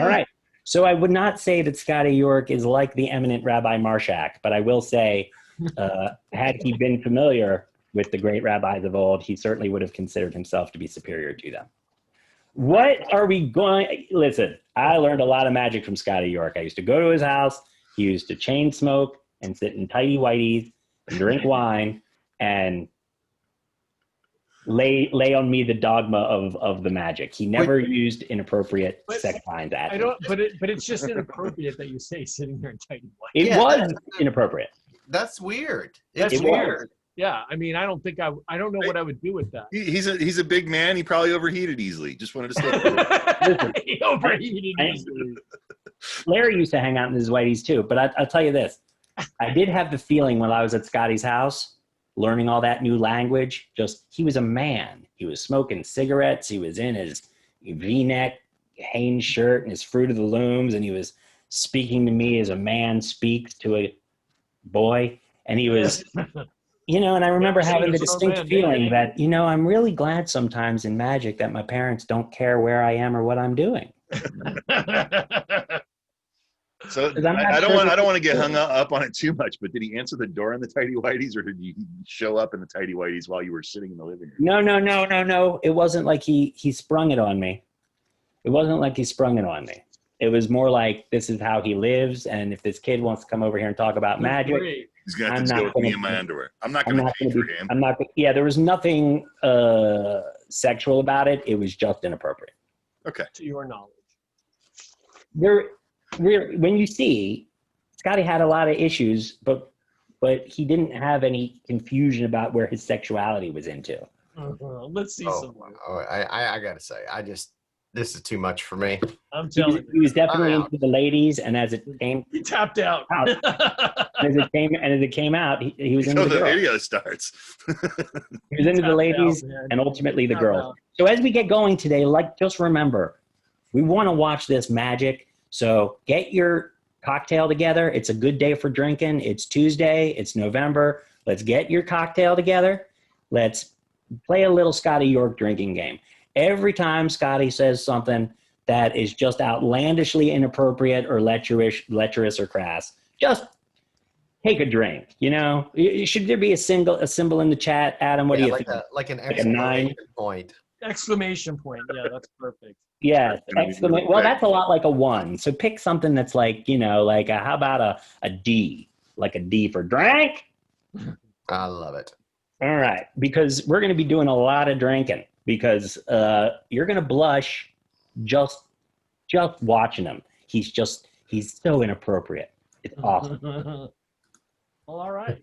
All right. So I would not say that Scotty York is like the eminent Rabbi Marshak, but I will say, had he been familiar with the great rabbis of old, he certainly would have considered himself to be superior to them. What are we going? Listen, I learned a lot of magic from Scotty York. I used to go to his house. He used to chain smoke and sit in tighty whities and drink wine and lay on me the dogma of the magic. He never used inappropriate sex lines at me. But it's just inappropriate that you say sitting there in tighty whities. It was inappropriate. That's weird. That's weird. Yeah, I mean, I don't know what I would do with that. He's a big man. He probably overheated easily. Just wanted to stay. He overheated easily. Larry used to hang out in his whiteys too, but I'll tell you this. I did have the feeling when I was at Scotty's house, learning all that new language, he was a man. He was smoking cigarettes. He was in his V-neck Hanes shirt and his Fruit of the Looms, and he was speaking to me as a man speaks to a boy. And he was... and I remember having the distinct feeling that, I'm really glad sometimes in magic that my parents don't care where I am or what I'm doing. So I don't want to get hung up on it too much, but did he answer the door in the tighty whities, or did he show up in the tighty whities while you were sitting in the living room? No. It wasn't like he sprung it on me. It wasn't like he sprung it on me. It was more like, this is how he lives, and if this kid wants to come over here and talk about magic, he's going to have to deal with me in my underwear. I'm not going to pay for him. There was nothing sexual about it. It was just inappropriate. Okay. To your knowledge. When you see, Scotty had a lot of issues, but he didn't have any confusion about where his sexuality was into. Let's see some more. I got to say, this is too much for me. I'm telling you. He was definitely into the ladies, and as it came... He tapped out. As it came out, he was into the girls. The video starts. He was into the ladies and ultimately the girls. So as we get going today, just remember, we want to watch this magic. So get your cocktail together. It's a good day for drinking. It's Tuesday. It's November. Let's get your cocktail together. Let's play a little Scotty York drinking game. Every time Scotty says something that is just outlandishly inappropriate or lecherous or crass, just take a drink. Should there be a symbol in the chat, Adam? What do you think? Like an exclamation point. Exclamation point. Yeah, that's perfect. Yeah, well, that's a lot like a 1. So pick something that's like, how about a D, like a D for drink? I love it. All right, because we're going to be doing a lot of drinking, because you're going to blush just watching him. He's so inappropriate. It's awesome. Well, all right.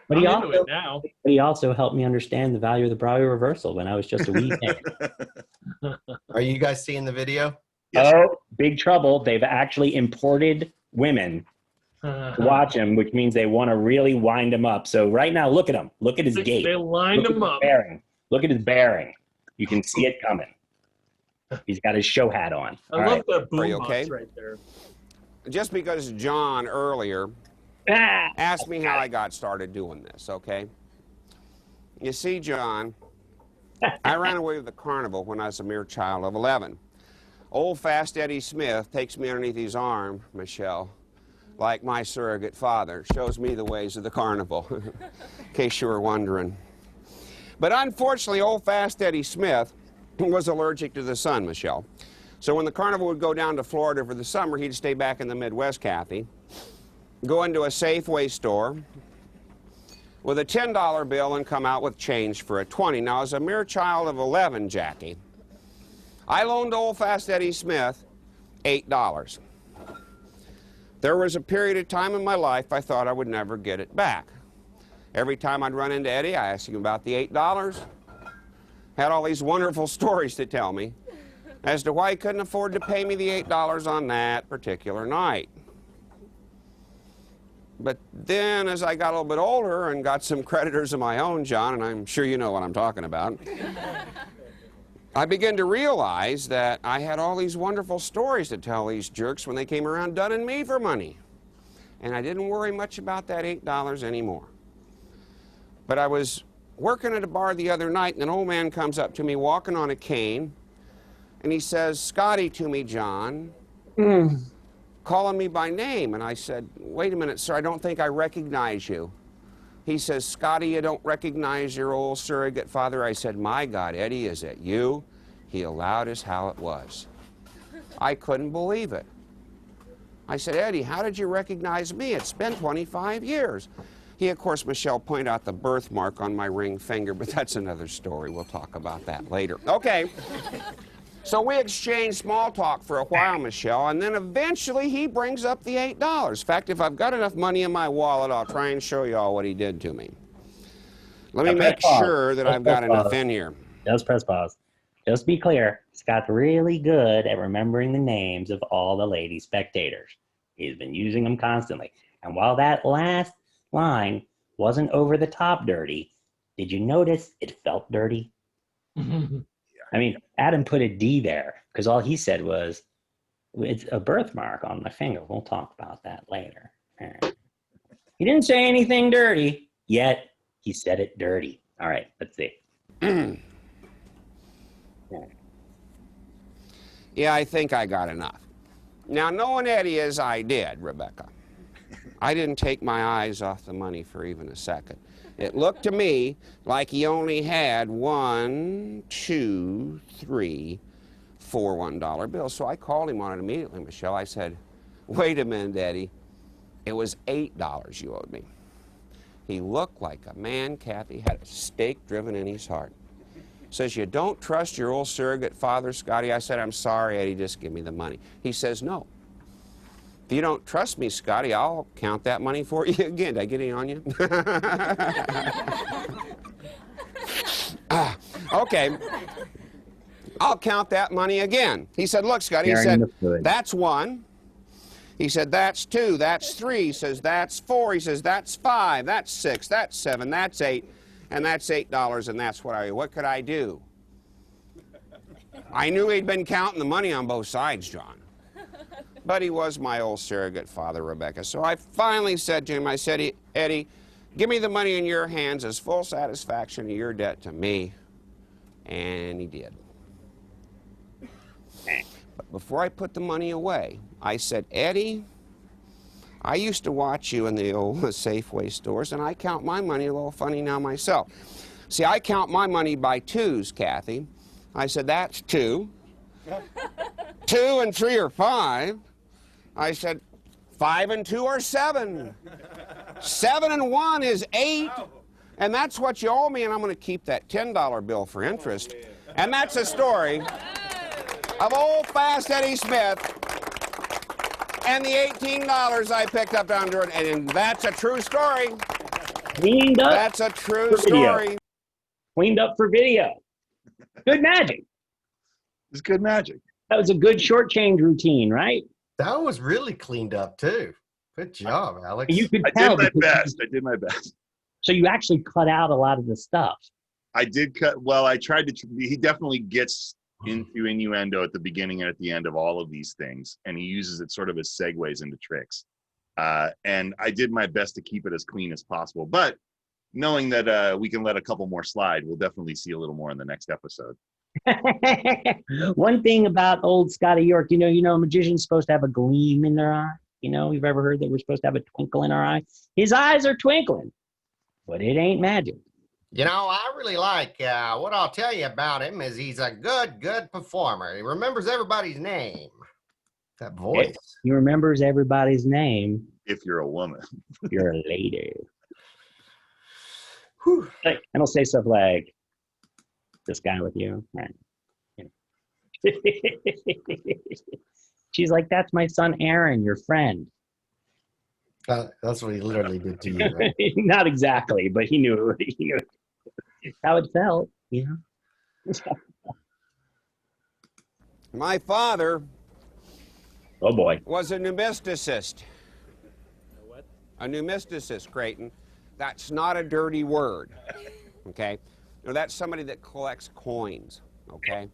But he also helped me understand the value of the Broadway reversal when I was just a wee kid. Are you guys seeing the video? Yes. Oh, big trouble. They've actually imported women to watch him, which means they want to really wind him up. So right now, look at him. Look at his gait. They lined him up. Look at his bearing. You can see it coming. He's got his show hat on. I love the boombox right there. Just because John earlier asked me how I got started doing this, okay? You see, John, I ran away with the carnival when I was a mere child of 11. Old Fast Eddie Smith takes me underneath his arm, Michelle, like my surrogate father, shows me the ways of the carnival, in case you were wondering. But unfortunately, Old Fast Eddie Smith was allergic to the sun, Michelle. So when the carnival would go down to Florida for the summer, he'd stay back in the Midwest, Kathy, go into a Safeway store with a $10 bill and come out with change for a 20. Now, as a mere child of 11, Jackie, I loaned Old Fast Eddie Smith $8. There was a period of time in my life I thought I would never get it back. Every time I'd run into Eddie, I asked him about the $8. Had all these wonderful stories to tell me as to why he couldn't afford to pay me the $8 on that particular night. But then, as I got a little bit older and got some creditors of my own, John, and I'm sure you know what I'm talking about, I began to realize that I had all these wonderful stories to tell these jerks when they came around dunning me for money. And I didn't worry much about that $8 anymore. But I was working at a bar the other night, and an old man comes up to me walking on a cane, and he says, "Scotty to me, John, calling me by name. And I said, wait a minute, sir, I don't think I recognize you. He says, Scotty, you don't recognize your old surrogate father? I said, my God, Eddie, is it you? He allowed us how it was. I couldn't believe it. I said, Eddie, how did you recognize me? It's been 25 years. He, of course, Michelle, pointed out the birthmark on my ring finger, but that's another story. We'll talk about that later. Okay. So we exchanged small talk for a while, Michelle, and then eventually he brings up the $8. In fact, if I've got enough money in my wallet, I'll try and show you all what he did to me. Let me make sure that I've got enough in here. Just press pause. Just be clear, Scott's really good at remembering the names of all the lady spectators. He's been using them constantly. And while that last line wasn't over the top dirty, did you notice it felt dirty? I mean, Adam put a D there because all he said was, it's a birthmark on my finger. We'll talk about that later. He didn't say anything dirty, yet he said it dirty. All right, let's see. Yeah, I think I got enough. Now, knowing Eddie as I did, Rebecca, I didn't take my eyes off the money for even a second. It looked to me like he only had 1, 2, 3, 4 $1 bills. So I called him on it immediately, Michelle. I said, wait a minute, Eddie. It was $8 you owed me. He looked like a man, Kathy, had a stake driven in his heart. Says, you don't trust your old surrogate father, Scotty? I said, I'm sorry, Eddie, just give me the money. He says, no. If you don't trust me, Scotty, I'll count that money for you again. Did I get any on you? Okay. I'll count that money again. He said, look, Scotty, he said, that's 1. He said, that's 2, that's 3. He says, that's 4. He says, that's 5, that's 6, that's 7, that's 8. And that's $8, and that's what could I do? I knew he'd been counting the money on both sides, John. But he was my old surrogate father, Rebecca. So I finally said to him, I said, Eddie, give me the money in your hands as full satisfaction of your debt to me. And he did. But before I put the money away, I said, Eddie, I used to watch you in the old Safeway stores, and I count my money a little funny now myself. See, I count my money by 2s, Kathy. I said, that's 2. 2 and 3 are 5. I said, 5 and 2 are 7. 7 and 1 is 8. And that's what you owe me, and I'm going to keep that $10 bill for interest. And that's a story of old fast Eddie Smith and the $18 I picked up down there, and that's a true story. Cleaned up. That's a true story. Cleaned up for video. Good magic. It's good magic. That was a good short change routine, right? That was really cleaned up too. Good job, Alex. You could I tell. did my best. I did my best. So you actually cut out a lot of the stuff. I did cut. Well, I tried to. He definitely gets into innuendo at the beginning and at the end of all of these things, and he uses it sort of as segues into tricks. And I did my best to keep it as clean as possible. But knowing that we can let a couple more slide, we'll definitely see a little more in the next episode. One thing about old Scotty York, you know, a magician's supposed to have a gleam in their eye. You know, you've ever heard that we're supposed to have a twinkle in our eye? His eyes are twinkling, but it ain't magic. You know, I really like what I'll tell you about him is he's a good performer. He remembers everybody's name. That voice. He remembers everybody's name. If you're a woman. You're a lady. And he'll say stuff like, this guy with you, right? She's like, that's my son Aaron, your friend. That's what he literally did to you, right? Not exactly, but he knew how it felt, you know. My father was a numismatist. What? A numismatist, Creighton. That's not a dirty word, okay? No, that's somebody that collects coins, okay?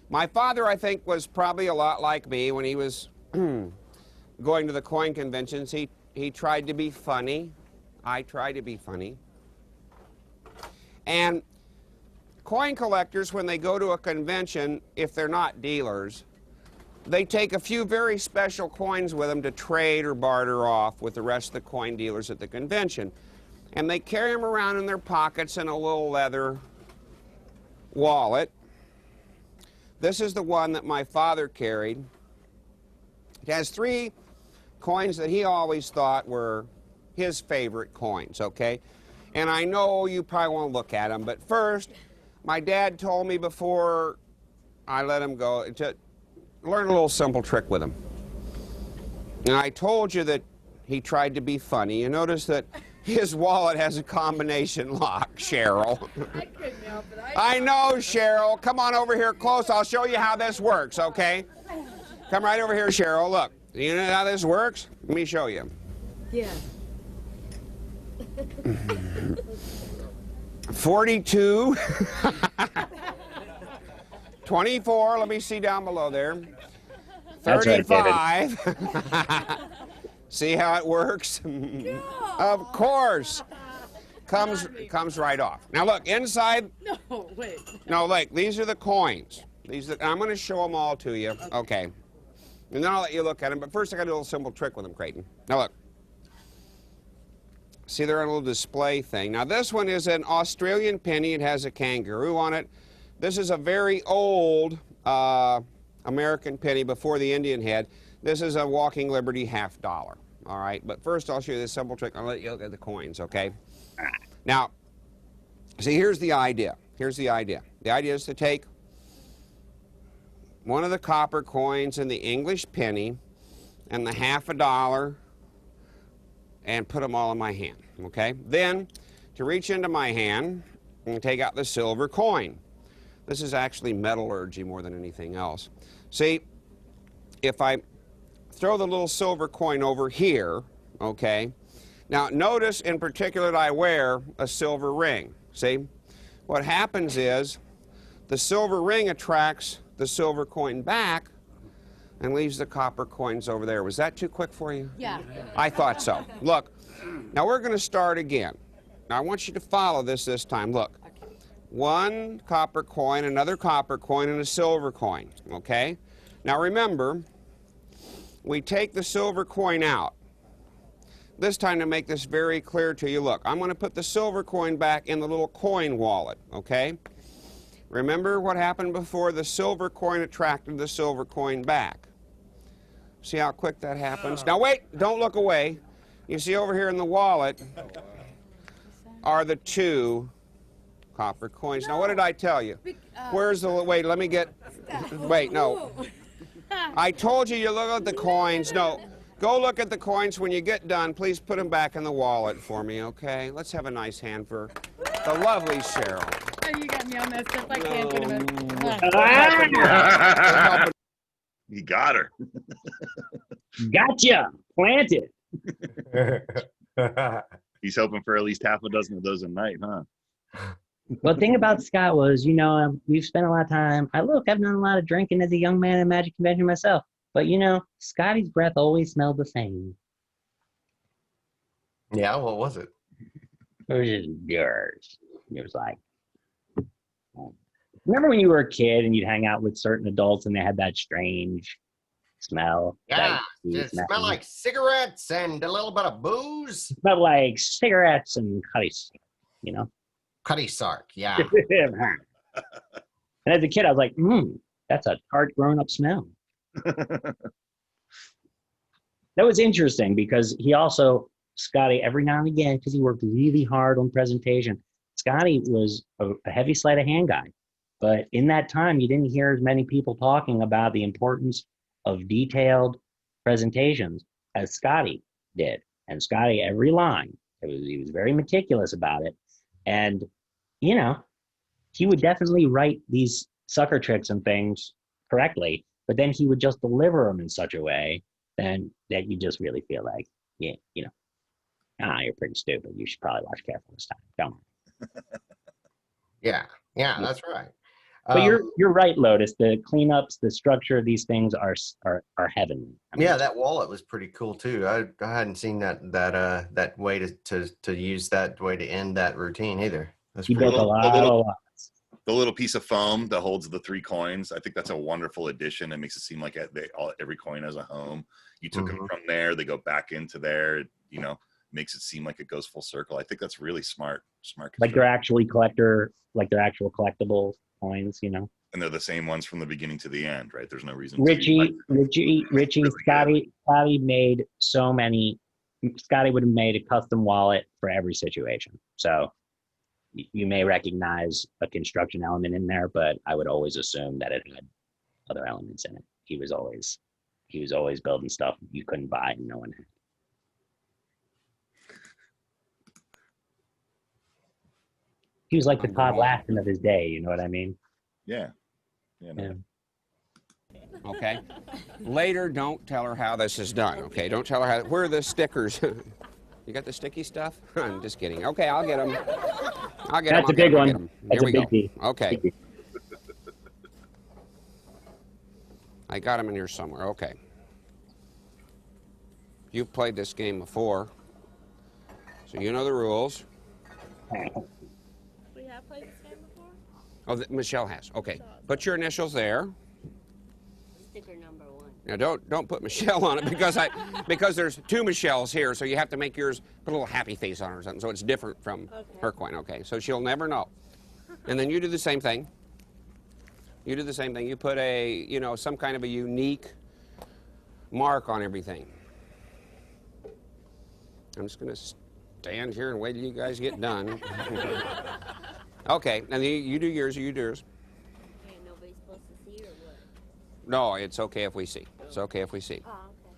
My father, I think, was probably a lot like me when he was going to the coin conventions. He tried to be funny. I tried to be funny. And coin collectors, when they go to a convention, if they're not dealers, they take a few very special coins with them to trade or barter off with the rest of the coin dealers at the convention. And they carry them around in their pockets in a little leather wallet. This is the one that my father carried. It has 3 coins that he always thought were his favorite coins, okay? And I know you probably want to look at them, but first, my dad told me before I let him go to learn a little simple trick with him. And I told you that he tried to be funny. You notice that his wallet has a combination lock, Cheryl. I couldn't help it. I know, Cheryl. Come on over here close. I'll show you how this works, okay? Come right over here, Cheryl. Look, you know how this works? Let me show you. Yeah. 42. 24. Let me see down below there. That's right, 35. See how it works? Of course. Comes right off. Now look, inside. No, wait. No, look, these are the coins. I'm going to show them all to you. Okay. And then I'll let you look at them. But first I got to do a little simple trick with them, Creighton. Now look. See, they're on a little display thing. Now this one is an Australian penny. It has a kangaroo on it. This is a very old American penny before the Indian head. This is a Walking Liberty $50. All right, but first I'll show you this simple trick. I'll let you look at the coins, okay? Now, see, here's the idea. Here's the idea. The idea is to take one of the copper coins and the English penny and the $50 and put them all in my hand, okay? Then, to reach into my hand and take out the silver coin. This is actually metallurgy more than anything else. See, if I throw the little silver coin over here, okay? Now, notice in particular that I wear a silver ring. See? What happens is the silver ring attracts the silver coin back and leaves the copper coins over there. Was that too quick for you? Yeah. I thought so. Look, now we're going to start again. Now, I want you to follow this time. Look. One copper coin, another copper coin, and a silver coin, okay? Now remember, we take the silver coin out. This time, to make this very clear to you, look, I'm going to put the silver coin back in the little coin wallet, okay? Remember what happened before? The silver coin attracted the silver coin back. See how quick that happens? Now wait, don't look away. You see over here in the wallet are the 2 copper coins. Now, what did I tell you? Where's the, wait, let me get, wait, no. I told you look at the coins. No, go look at the coins. When you get done, please put them back in the wallet for me, okay? Let's have a nice hand for the lovely Cheryl. Oh, you got me all messed up. I can't do it. You got her. Gotcha. Planted. He's hoping for at least half a dozen of those a night, huh? Well, the thing about Scott was, you know, we've spent a lot of time. I've done a lot of drinking as a young man at Magic Convention myself. But, you know, Scotty's breath always smelled the same. Yeah, what was it? It was just yours. It was like, remember when you were a kid and you'd hang out with certain adults and they had that strange smell? Yeah, Like, it smelled like cigarettes and a little bit of booze. It smelled like cigarettes and cutties, you know? Cutty Sark, yeah. And as a kid, I was like, that's a tart grown-up smell. That was interesting because he also, Scotty, every now and again, because he worked really hard on presentation, Scotty was a heavy sleight-of-hand guy. But in that time, you didn't hear as many people talking about the importance of detailed presentations as Scotty did. And Scotty, every line, he was very meticulous about it. And, you know, he would definitely write these sucker tricks and things correctly, but then he would just deliver them in such a way then that you just really feel like, yeah, you know, you're pretty stupid. You should probably watch careful this time. Don't. Yeah, that's right. But you're right, Lotus. The cleanups, the structure of these things are heavenly. I mean, Yeah, that wallet was pretty cool too. I hadn't seen that way to use that way to end that routine either. That's he pretty built a cool. lot of lots. the little piece of foam that holds the 3 coins. I think that's a wonderful addition. It makes it seem like every coin has a home. You took them from there, they go back into there. You know, makes it seem like it goes full circle. I think that's really smart. Like they're actually actual collectible coins, you know. And they're the same ones from the beginning to the end, right? There's no reason. Richie, Scotty made so many. Scotty would have made a custom wallet for every situation. So you may recognize a construction element in there, but I would always assume that it had other elements in it. He was always building stuff you couldn't buy and no one had. He was like the Todd Laskin of his day, you know what I mean? Yeah. Yeah. Okay. Later, don't tell her how this is done. Okay. Don't tell her how. Where are the stickers? You got the sticky stuff? I'm just kidding. Okay, I'll get them. That's a big one. Here we go. Okay. I got them in here somewhere. Okay. You've played this game before, so you know the rules. We have played this game before? Oh, Michelle has. Okay. Put your initials there. Sticker number 1. Now don't put Michelle on it because there's 2 Michelles here, so you have to make yours put a little happy face on it or something, so it's different from her coin. Okay. So she'll never know. And then you do the same thing. You do the same thing. You put some kind of a unique mark on everything. I'm just going to stand here and wait till you guys get done. Okay, and you do yours, you do yours. Okay, nobody's supposed to see or what? No, it's okay if we see. It's okay if we see. Oh, okay.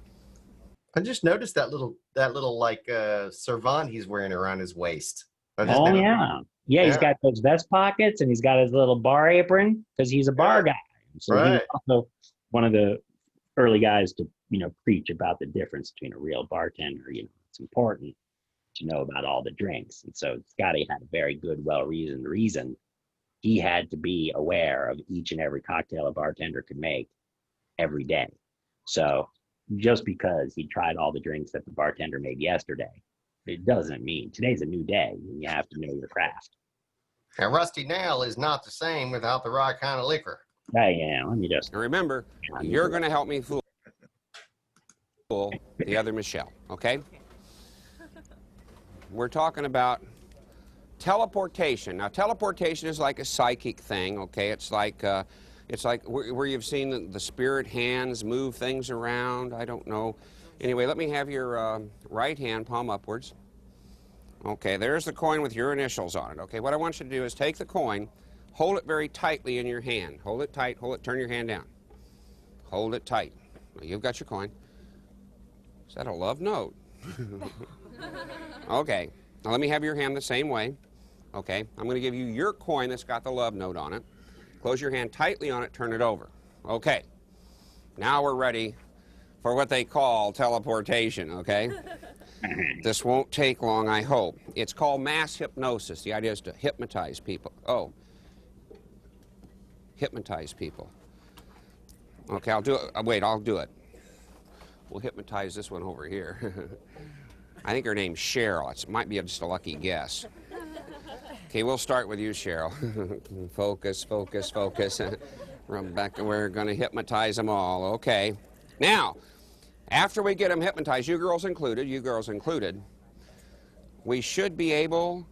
I just noticed that little like servant he's wearing around his waist. Oh yeah. He's got those vest pockets and he's got his little bar apron because he's a bar guy. So he's also one of the early guys to preach about the difference between a real bartender. It's important to know about all the drinks. And so Scotty had a very good, well-reasoned reason. He had to be aware of each and every cocktail a bartender could make every day. So just because he tried all the drinks that the bartender made yesterday, it doesn't mean today's a new day and you have to know your craft. A rusty nail is not the same without the right kind of liquor. Yeah, let me just... And remember, you're going to help me fool the other Michelle, okay? We're talking about teleportation. Now, teleportation is like a psychic thing, okay? It's like where you've seen the spirit hands move things around. I don't know. Anyway, let me have your right hand palm upwards. Okay, there's the coin with your initials on it. Okay, what I want you to do is take the coin, hold it very tightly in your hand. Hold it tight, turn your hand down. Hold it tight. Now, you've got your coin. Is that a love note? Okay, now let me have your hand the same way. Okay, I'm going to give you your coin that's got the love note on it. Close your hand tightly on it, turn it over. Okay, now we're ready for what they call teleportation, okay? This won't take long, I hope. It's called mass hypnosis. The idea is to hypnotize people. Oh, hypnotize people. Okay, I'll do it. Wait, I'll do it. We'll hypnotize this one over here. I think her name's Cheryl. It might be just a lucky guess. Okay, we'll start with you, Cheryl. Focus, focus, focus. Rebecca, we're going to hypnotize them all. Okay. Now, after we get them hypnotized, you girls included, we should be able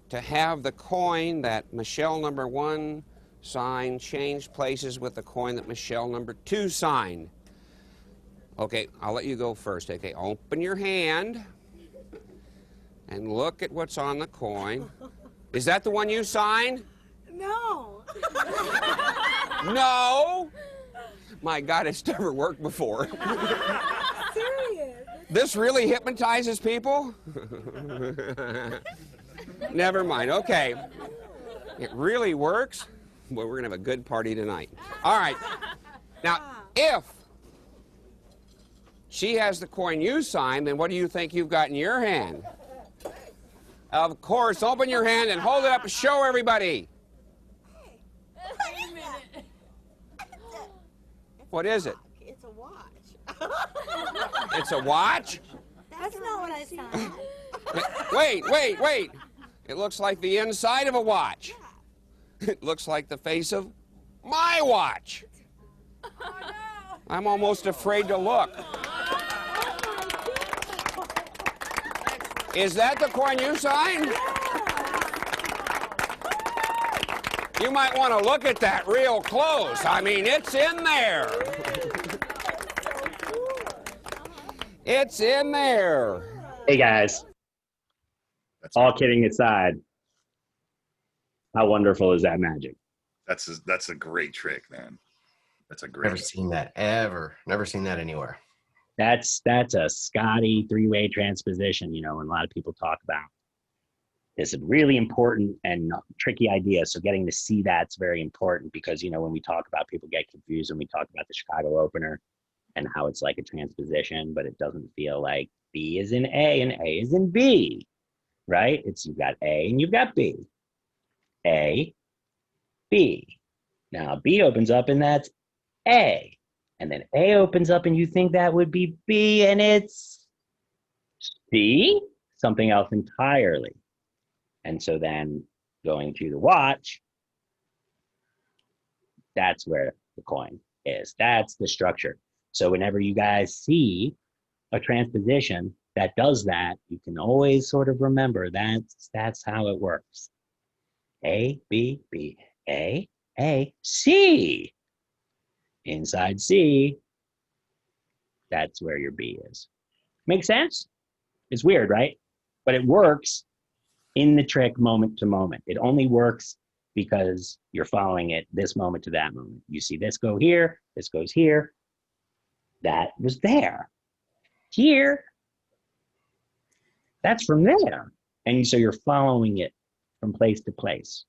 to have the coin that Michelle number 1 signed change places with the coin that Michelle number 2 signed. Okay, I'll let you go first. Okay, open your hand and look at what's on the coin. Is that the one you signed? No. No? My God, it's never worked before. Serious. This really hypnotizes people? Never mind. Okay. It really works? Well, we're going to have a good party tonight. All right. Now, if she has the coin you signed, then what do you think you've got in your hand? Of course, open your hand and hold it up and show everybody. Wait a minute. What is it? It's a watch. It's a watch? That's not what I signed. Wait. It looks like the inside of a watch. It looks like the face of my watch. I'm almost afraid to look. Is that the coin you signed? You might want to look at that real close. I mean, it's in there. It's in there. Hey guys, all kidding aside, how wonderful is that magic? That's a great trick, man. That's a great. Never seen that ever. Never seen that anywhere. That's a Scotty three-way transposition, you know, and a lot of people talk about. It's a really important and tricky idea. So getting to see that's very important because, you know, when we talk about, people get confused when we talk about the Chicago opener and how it's like a transposition, but it doesn't feel like B is in A and A is in B, right? It's you've got A and you've got B. A, B. Now B opens up and that's A. And then A opens up and you think that would be B and it's C, something else entirely. And so then going to the watch, that's where the coin is. That's the structure. So whenever you guys see a transposition that does that, you can always sort of remember that's how it works. A, B, B, A, C. Inside C, that's where your B is. Make sense? It's weird, right? But it works in the trick moment to moment. It only works because you're following it this moment to that moment. You see this go here, this goes here. That was there. Here, that's from there. And so you're following it from place to place.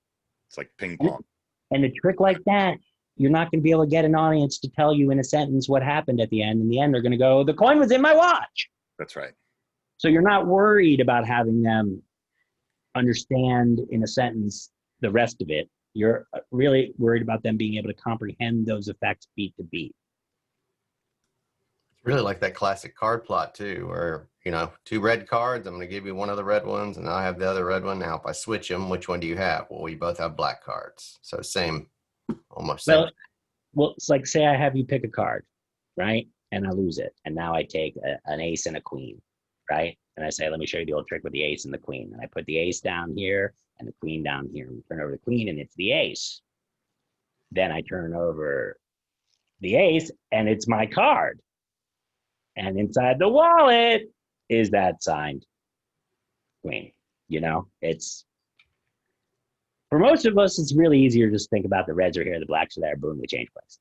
It's like ping pong. And a trick like that, you're not going to be able to get an audience to tell you in a sentence what happened at the end. In the end, they're going to go, the coin was in my watch. That's right. So you're not worried about having them understand in a sentence the rest of it. You're really worried about them being able to comprehend those effects beat to beat. It's really like that classic card plot too, where, you know, 2 red cards, I'm going to give you one of the red ones and I have the other red one. Now, if I switch them, which one do you have? Well, we both have black cards. So same, almost same. Well, it's like, say I have you pick a card, right? And I lose it. And now I take an ace and a queen, right? And I say, let me show you the old trick with the ace and the queen. And I put the ace down here and the queen down here. And we turn over the queen and it's the ace. Then I turn over the ace and it's my card. And inside the wallet is that signed queen. You know, it's, for most of us, it's really easier to just think about the reds are here, the blacks are there, boom, they change places,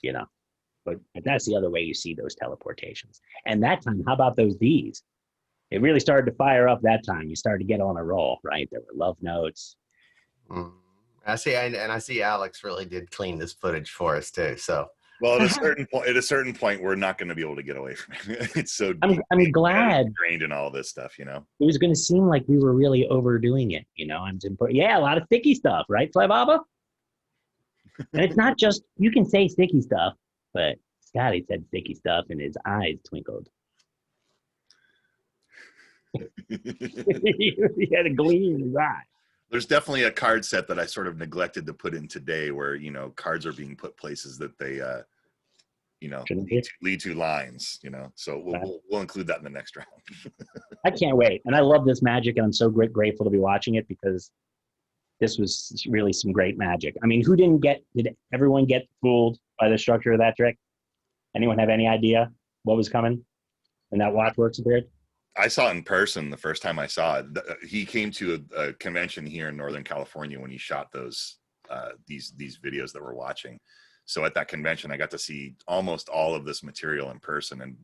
you know. But that's the other way you see those teleportations. And that time, how about those Ds? It really started to fire up that time. You started to get on a roll, right? There were love notes. I see, and I see Alex really did clean this footage for us too. So, well, at a certain point, we're not going to be able to get away from it. It's so. I'm glad ingrained in all this stuff, you know. It was going to seem like we were really overdoing it, you know. Yeah, a lot of sticky stuff, right, Fly Baba? And it's not just, you can say sticky stuff, but Scotty said sticky stuff and his eyes twinkled. He had a gleam in his eye. There's definitely a card set that I sort of neglected to put in today where, you know, cards are being put places that they, you know, lead to lines, you know. So we'll include that in the next round. I can't wait. And I love this magic, and I'm so grateful to be watching it because this was really some great magic. I mean, did everyone get fooled by the structure of that trick? Anyone have any idea what was coming when that watch works appeared? I saw it in person the first time I saw it. He came to a convention here in Northern California when he shot those these videos that we're watching. So at that convention, I got to see almost all of this material in person, and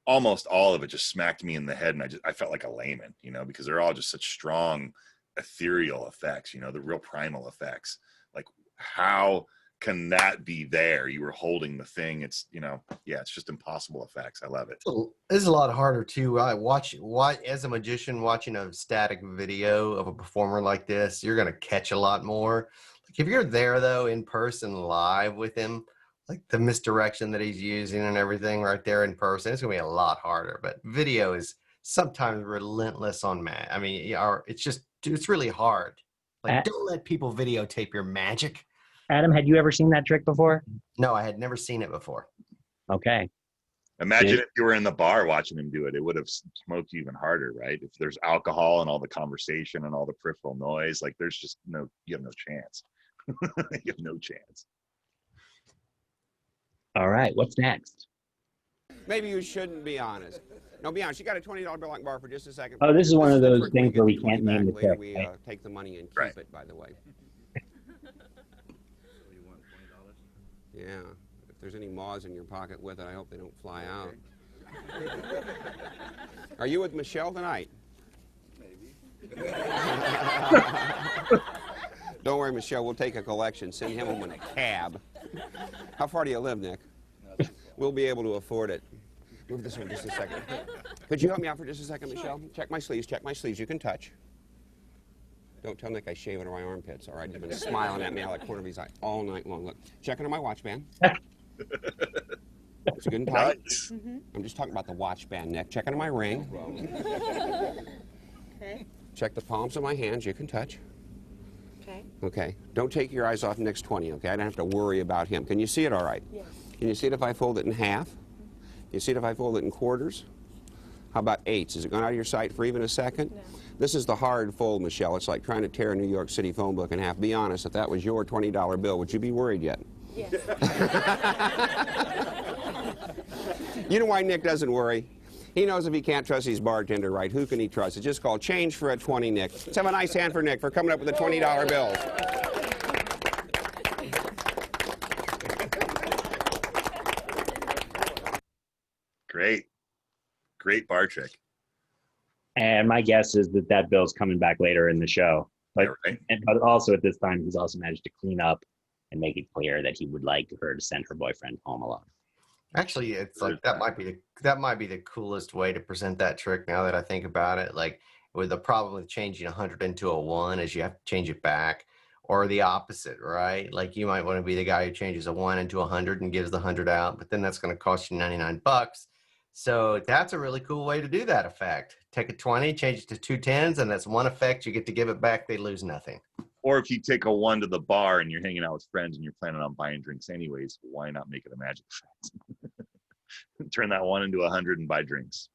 almost all of it just smacked me in the head, and I felt like a layman, you know, because they're all just such strong ethereal effects, you know, the real primal effects. Like, how can that be there? You were holding the thing. It's, you know, yeah, it's just impossible effects. I love it. It's a lot harder too. I watch as a magician, watching a static video of a performer like this, you're going to catch a lot more. Like if you're there though, in person, live with him, like the misdirection that he's using and everything right there in person, it's going to be a lot harder. But video is sometimes relentless on I mean, it's really hard Like, don't let people videotape your magic. Adam, had you ever seen that trick before? No, I had never seen it before. Okay. Imagine if you were in the bar watching him do it, it would have smoked you even harder, right? If there's alcohol and all the conversation and all the peripheral noise, like there's just you have no chance. You have no chance. All right, what's next? Maybe you shouldn't be honest. No, be honest. You got a $20 bill on bar for just a second. Oh, this is one of the those trick things get where we the 20 can't name back. the Later trick, we right? take the money and keep Right. it, by the way. Yeah. If there's any moths in your pocket with it, I hope they don't fly out. Are you with Michelle tonight? Maybe. Don't worry, Michelle. We'll take a collection. Send him home in a cab. How far do you live, Nick? We'll be able to afford it. Move this one just a second. Could you help me out for just a second, Michelle? Check my sleeves. Check my sleeves. You can touch. Don't tell Nick I shave under my armpits, all right? He's been smiling at me out of the corner of his eye all night long. Look, check under my watch band. It's good and tight. Nice. I'm just talking about the watch band, Nick. Check under my ring. Okay. Check the palms of my hands. You can touch. Okay. Okay. Don't take your eyes off Nick's 20, okay? I don't have to worry about him. Can you see it all right? Yes. Can you see it if I fold it in half? Can you see it if I fold it in quarters? How about eighths? Is it going out of your sight for even a second? No. This is the hard fold, Michelle. It's like trying to tear a New York City phone book in half. Be honest, if that was your $20 bill, would you be worried yet? Yes. You know why Nick doesn't worry? He knows if he can't trust his bartender right, who can he trust? It's just called change for a 20, Nick. Let's have a nice hand for Nick for coming up with the $20 bills. Great bar trick. And my guess is that that bill's coming back later in the show. But, Yeah, right. but also at this time, he's also managed to clean up and make it clear that he would like her to send her boyfriend home alone. Actually, it's like that might be the coolest way to present that trick. Now that I think about it, like with the problem with changing 100 into a 1 is you have to change it back, or the opposite, right? Like you might want to be the guy who changes a 1 into 100 and gives the 100 out, but then that's going to cost you $99. So that's a really cool way to do that effect. Take a 20, change it to 2 10s, and that's one effect. You get to give it back. They lose nothing. Or if you take a 1 to the bar and you're hanging out with friends and you're planning on buying drinks anyways, why not make it a magic effect? Turn that 1 into 100 and buy drinks.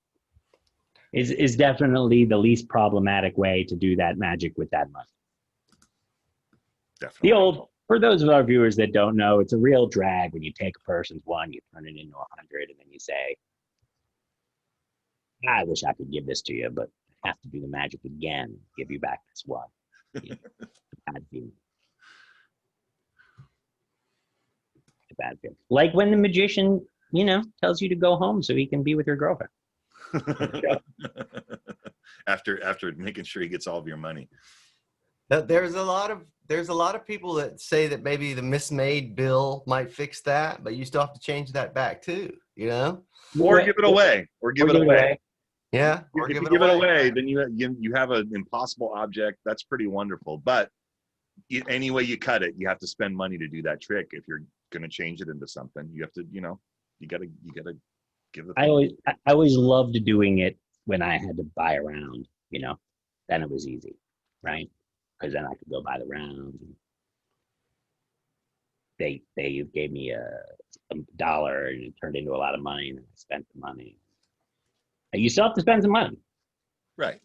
Is definitely the least problematic way to do that magic with that money. Definitely. For those of our viewers that don't know, it's a real drag when you take a person's 1, you turn it into 100, and then you say, I wish I could give this to you, but I have to do the magic again and give you back this 1. Bad feeling. A bad feeling. Like when the magician, tells you to go home so he can be with your girlfriend. after making sure he gets all of your money. There's a lot of people that say that maybe the mismade bill might fix that, but you still have to change that back too, Or give it away. Yeah. Or if you give it away, then you have an impossible object. That's pretty wonderful. But any way you cut it, you have to spend money to do that trick. If you're going to change it into something, you have to, you gotta give it. I always loved doing it when I had to buy a round, then it was easy, right? Because then I could go buy the rounds. And they gave me a $1 and it turned into a lot of money, and I spent the money. And you still have to spend some money. Right.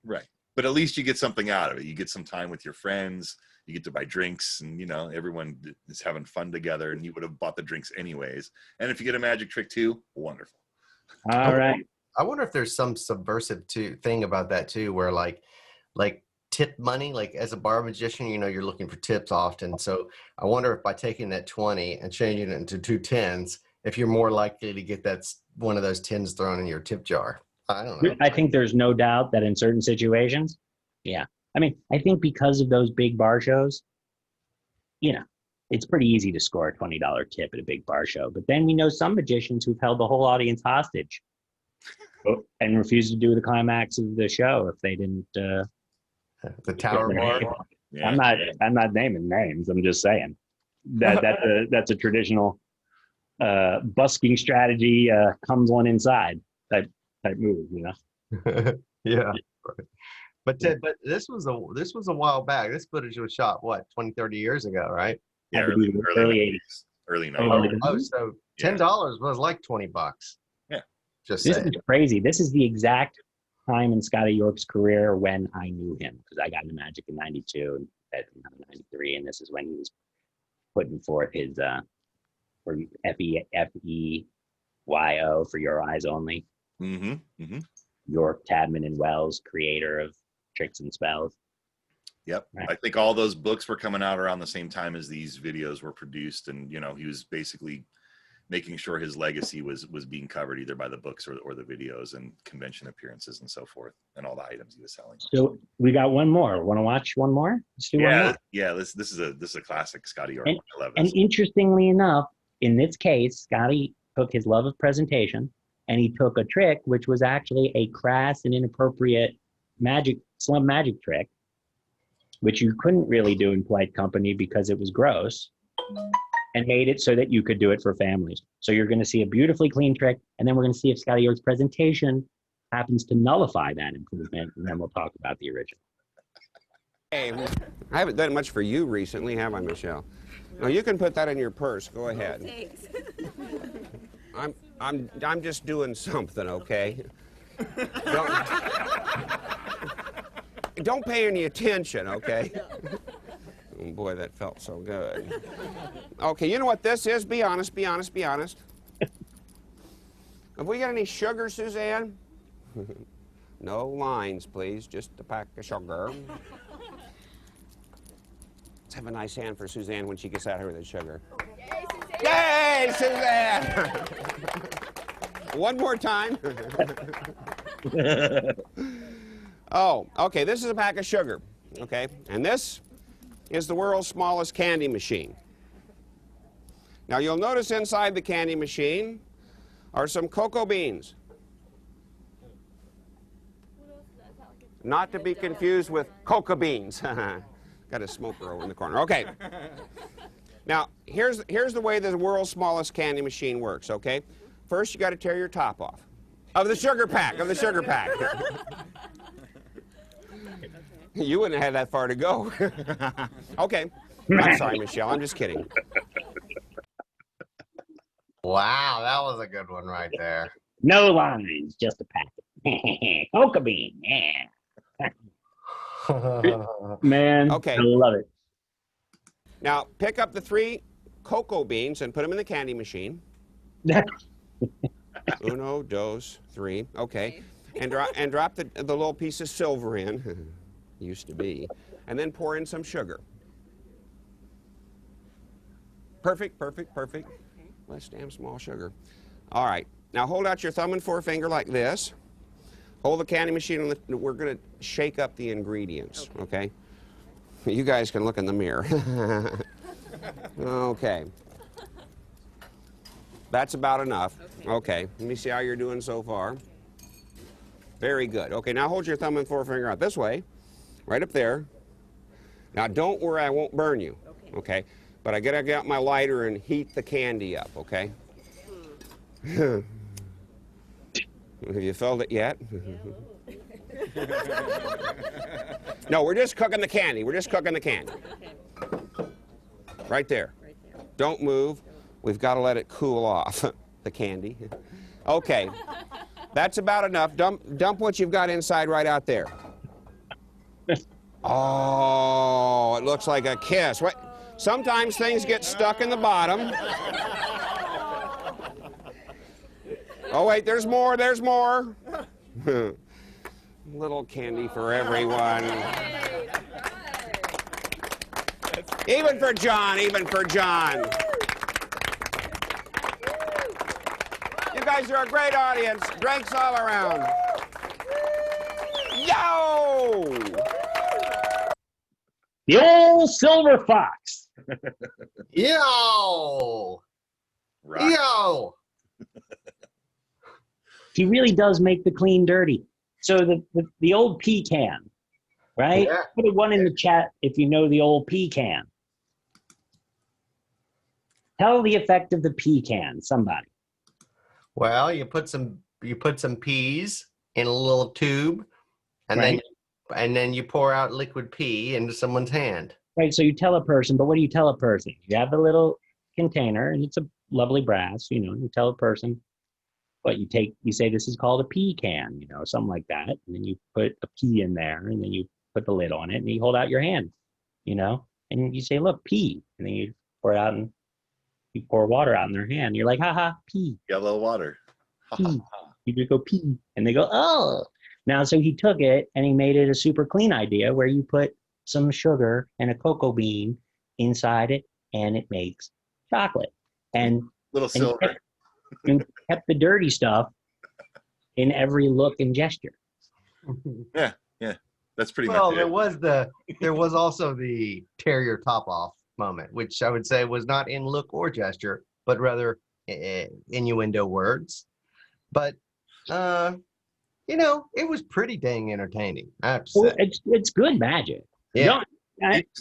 But at least you get something out of it. You get some time with your friends. You get to buy drinks, and everyone is having fun together. And you would have bought the drinks anyways. And if you get a magic trick too, wonderful. All right. I wonder if there's some subversive thing about that too, where like tip money, like as a bar magician, you're looking for tips often. So I wonder if by taking that 20 and changing it into 2 10s, if you're more likely to get that one of those 10s thrown in your tip jar. I don't know. I think there's no doubt that in certain situations, yeah. I mean, I think because of those big bar shows, it's pretty easy to score a $20 tip at a big bar show. But then we know some magicians who've held the whole audience hostage and refused to do the climax of the show if they didn't. The Tower Bar. Yeah. I'm not naming names. I'm just saying that's a traditional busking strategy. Comes one inside type move, Yeah. But this was a while back. This footage was shot what 20, 30 years ago, right? Yeah, Had to be early 90s, early 90s. So $10 was like $20. Yeah. Just This saying. is crazy. This is the exact time in Scotty York's career when I knew him, because I got into Magic in 92 and 93, and this is when he was putting forth his FEYO for Your Eyes Only. Mm-hmm. Mm-hmm. York, Tadman, and Wells, creator of Tricks and Spells. Yep. Right. I think all those books were coming out around the same time as these videos were produced. And, you know, he was basically making sure his legacy was being covered either by the books or the videos and convention appearances and so forth, and all the items he was selling. So we got one more. Want to watch one more? Let's do one more. Yeah. This is a classic Scotty York. And, I love and this. interestingly enough, in this case, Scotty took his love of presentation and he took a trick which was actually a crass and inappropriate slum magic trick, which you couldn't really do in polite company because it was gross, and made it so that you could do it for families. So you're going to see a beautifully clean trick, and then we're going to see if Scotty York's presentation happens to nullify that improvement, and then we'll talk about the original. Hey, I haven't done much for you recently, have I, Michelle? No, you can put that in your purse. Go ahead. Thanks. I'm just doing something, okay? Don't pay any attention, okay? Oh boy, that felt so good. Okay, you know what this is? Be honest, be honest, be honest. Have we got any sugar, Suzanne? No lines, please. Just a pack of sugar. Let's have a nice hand for Suzanne when she gets out here with the sugar. Yay, Suzanne! One more time. Oh, okay, this is a pack of sugar, okay? And this is the world's smallest candy machine. Now, you'll notice inside the candy machine are some cocoa beans. Not to be confused with coca beans. Got a smoker over in the corner. Okay. Now, here's the way the world's smallest candy machine works, okay? First, you got to tear your top off of the sugar pack, You wouldn't have had that far to go. Okay. I'm sorry, Michelle. I'm just kidding. Wow, that was a good one right there. No lines, just a packet. Coca bean, yeah. Man, Okay. I love it. Now, pick up the 3 cocoa beans and put them in the candy machine. Uno, dos, 3. Okay. And drop the little piece of silver in. Used to be. And then pour in some sugar. Perfect, perfect, perfect. Less damn small sugar. All right. Now hold out your thumb and forefinger like this. Hold the candy machine on the, we're going to shake up the ingredients, okay? You guys can look in the mirror. Okay. That's about enough. Okay. Let me see how you're doing so far. Very good. Okay, now hold your thumb and forefinger out this way. Right up there. Now don't worry, I won't burn you. Okay? But I gotta get out my lighter and heat the candy up, okay? Have you felt it yet? No, we're just cooking the candy. We're just cooking the candy. Right there. Don't move. We've got to let it cool off, the candy. Okay. That's about enough. Dump what you've got inside right out there. Oh, it looks like a kiss. What? Sometimes things get stuck in the bottom. Oh, wait, there's more, there's more. Little candy for everyone. Even for John, even for John. You guys are a great audience. Drinks all around. Yo! The old silver fox. Yo! Rock. Yo! He really does make the clean dirty. So the old pecan, right? Yeah. Put one in the chat if you know the old pecan. Tell the effect of the pecan, somebody. Well, you put some peas in a little tube, and Right. and then you pour out liquid pee into someone's hand. Right. So you tell a person, but what do you tell a person? You have the little container, and it's a lovely brass. You tell a person, but you say this is called a pee can, something like that, and then you put a pee in there, and then you put the lid on it, and you hold out your hand, and you say, look, pee, and then you pour it out, and you pour water out in their hand. You're like, haha, pee. Yellow water. Pee. You just go pee, and they go, oh. Now, so he took it and he made it a super clean idea where you put some sugar and a cocoa bean inside it, and it makes chocolate. And Little silver. And kept the dirty stuff in every look and gesture. Yeah, that's pretty Well, much it. there was also the tear your top off moment, which I would say was not in look or gesture, but rather innuendo words. But it was pretty dang entertaining. I have to say. Well, it's good magic. Yeah.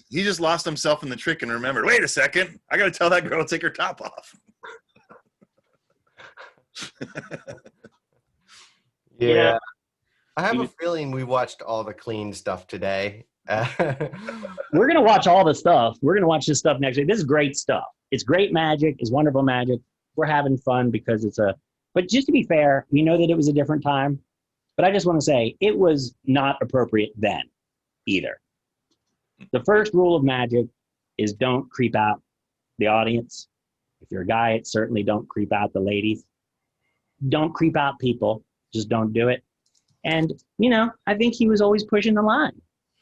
He just lost himself in the trick and remembered, wait a second, I got to tell that girl to take her top off. Yeah. I have a feeling we watched all the clean stuff today. We're going to watch all the stuff. We're going to watch this stuff next week. This is great stuff. It's great magic. It's wonderful magic. We're having fun because but just to be fair, we know that it was a different time, but I just want to say it was not appropriate then either. The first rule of magic is don't creep out the audience. If you're a guy, it's certainly don't creep out the ladies. Don't creep out people. Just don't do it. And, I think he was always pushing the line.